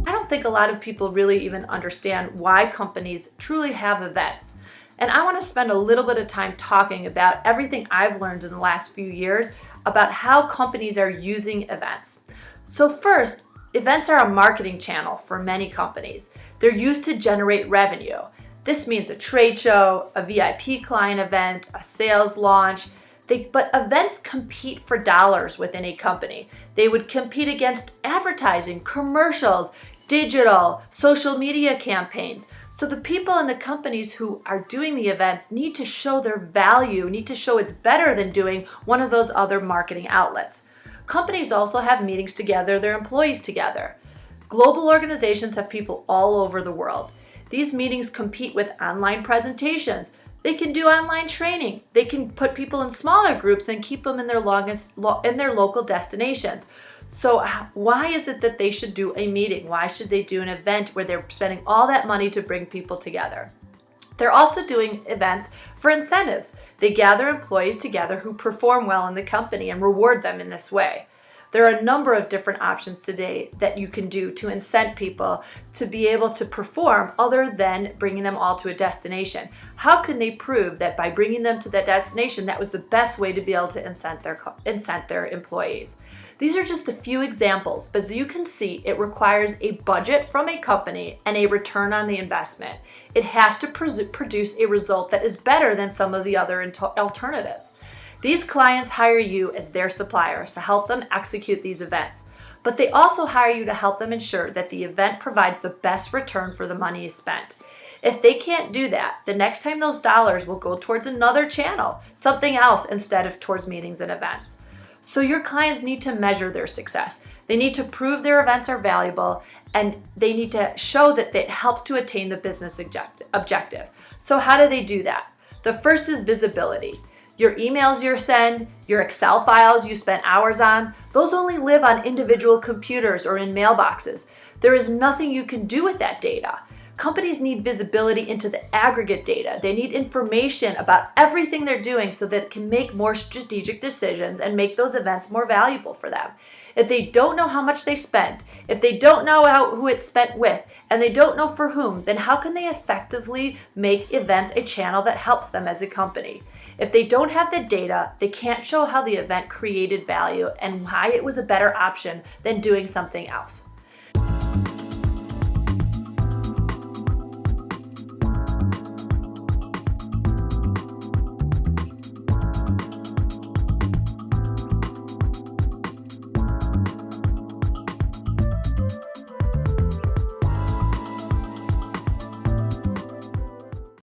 I don't think a lot of people really even understand why companies truly have events. And I want to spend a little bit of time talking about everything I've learned in the last few years about how companies are using events. So first, events are a marketing channel for many companies. They're used to generate revenue. This means a trade show, a VIP client event, a sales launch. But events compete for dollars within a company. They would compete against advertising, commercials, digital, social media campaigns. So the people in the companies who are doing the events need to show their value, need to show it's better than doing one of those other marketing outlets. Companies also have meetings to gather their employees together. Global organizations have people all over the world. These meetings compete with online presentations. They can do online training. They can put people in smaller groups and keep them in their local destinations. So why is it that they should do a meeting? Why should they do an event where they're spending all that money to bring people together? They're also doing events for incentives. They gather employees together who perform well in the company and reward them in this way. There are a number of different options today that you can do to incent people to be able to perform other than bringing them all to a destination. How can they prove that by bringing them to that destination, that was the best way to be able to incent their employees? These are just a few examples, but as you can see, it requires a budget from a company and a return on the investment. It has to produce a result that is better than some of the other alternatives. These clients hire you as their suppliers to help them execute these events, but they also hire you to help them ensure that the event provides the best return for the money you spent. If they can't do that, the next time those dollars will go towards another channel, something else instead of towards meetings and events. So your clients need to measure their success. They need to prove their events are valuable, and they need to show that it helps to attain the business objective. So how do they do that? The first is visibility. Your emails you send, your Excel files you spend hours on, those only live on individual computers or in mailboxes. There is nothing you can do with that data. Companies need visibility into the aggregate data. They need information about everything they're doing so that it can make more strategic decisions and make those events more valuable for them. If they don't know how much they spent, if they don't know who it's spent with, and they don't know for whom, then how can they effectively make events a channel that helps them as a company? If they don't have the data, they can't show how the event created value and why it was a better option than doing something else.